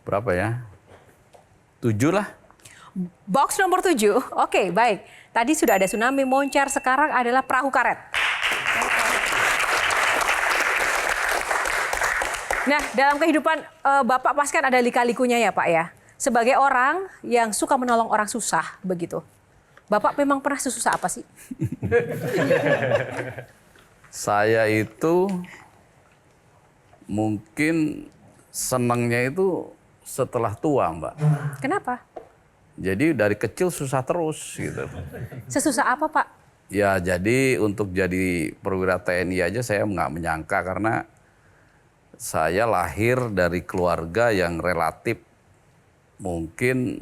berapa ya? 7 lah. Box nomor 7. Oke, baik. Tadi sudah ada tsunami moncer, sekarang adalah perahu karet. Nah, dalam kehidupan Bapak pasti kan ada lika-likunya ya Pak ya. Sebagai orang yang suka menolong orang susah begitu. Bapak memang pernah sesusah apa sih? Saya itu mungkin senangnya itu setelah tua, Mbak. Kenapa? Jadi dari kecil susah terus gitu. Sesusah apa Pak? Ya jadi untuk jadi perwira TNI aja saya nggak menyangka karena saya lahir dari keluarga yang relatif mungkin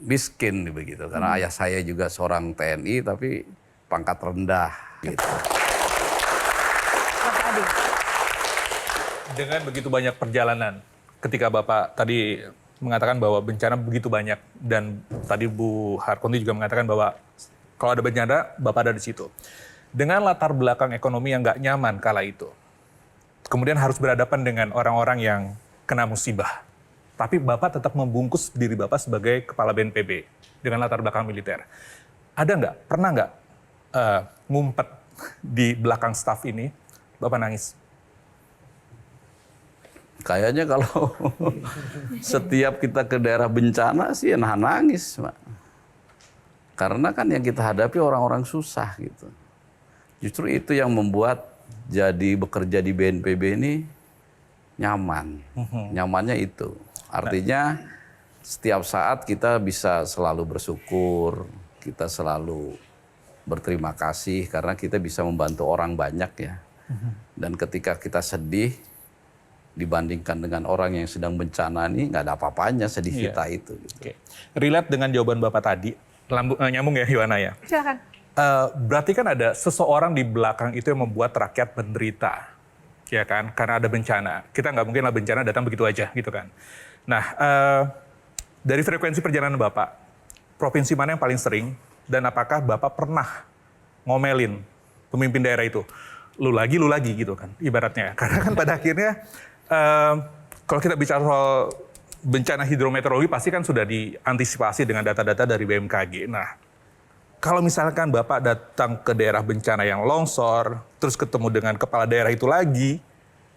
miskin begitu. Karena ayah saya juga seorang TNI tapi pangkat rendah gitu. Mas Adi. Dengan begitu banyak perjalanan, ketika Bapak tadi mengatakan bahwa bencana begitu banyak, dan tadi Bu Harkonti juga mengatakan bahwa kalau ada bencana, Bapak ada di situ. Dengan latar belakang ekonomi yang nggak nyaman kala itu, kemudian harus berhadapan dengan orang-orang yang kena musibah. Tapi Bapak tetap membungkus diri Bapak sebagai Kepala BNPB dengan latar belakang militer. Ada nggak, pernah nggak ngumpet di belakang staf ini, Bapak nangis? Kayaknya kalau setiap kita ke daerah bencana sih nangis, Pak. Karena kan yang kita hadapi orang-orang susah gitu. Justru itu yang membuat jadi bekerja di BNPB ini nyaman. Nyamannya itu. Artinya setiap saat kita bisa selalu bersyukur, kita selalu berterima kasih karena kita bisa membantu orang banyak ya. Dan ketika kita sedih, dibandingkan dengan orang yang sedang bencana ini nggak ada apa-apanya sedih kita itu. Gitu. Oke. Relate dengan jawaban Bapak tadi, nyambung ya Yohana ya? Silakan. Berarti kan ada seseorang di belakang itu yang membuat rakyat menderita, ya kan? Karena ada bencana. Kita nggak mungkin lah bencana datang begitu aja, gitu kan? Nah, dari frekuensi perjalanan Bapak, provinsi mana yang paling sering, dan apakah Bapak pernah ngomelin pemimpin daerah itu? Lu lagi gitu kan, ibaratnya. Karena kan pada akhirnya, kalau kita bicara soal bencana hidrometeorologi, pasti kan sudah diantisipasi dengan data-data dari BMKG. Nah, kalau misalkan Bapak datang ke daerah bencana yang longsor, terus ketemu dengan kepala daerah itu lagi,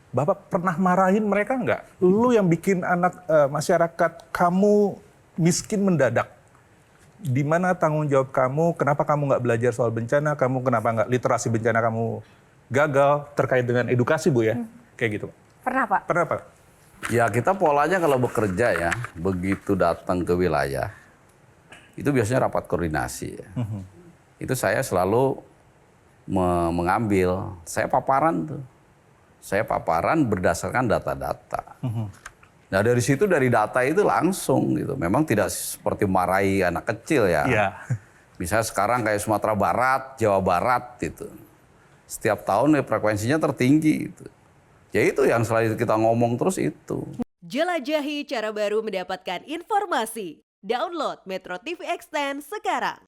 Bapak pernah marahin mereka nggak? Lu yang bikin anak masyarakat kamu miskin mendadak. Di mana tanggung jawab kamu? Kenapa kamu nggak belajar soal bencana? Kamu kenapa nggak literasi bencana kamu gagal terkait dengan edukasi, Bu ya? Kayak gitu. Pernah Pak? Pernah, Pak? Ya kita polanya kalau bekerja ya, begitu datang ke wilayah, itu biasanya rapat koordinasi ya. Itu saya selalu mengambil, saya paparan tuh. Saya paparan berdasarkan data-data. Nah dari situ, dari data itu langsung gitu. Memang tidak seperti marahi anak kecil ya. Iya. Misalnya sekarang kayak Sumatera Barat, Jawa Barat gitu. Setiap tahun frekuensinya tertinggi gitu. Ya itu yang selalu kita ngomong terus itu. Jelajahi cara baru mendapatkan informasi. Download Metro TV Extend sekarang.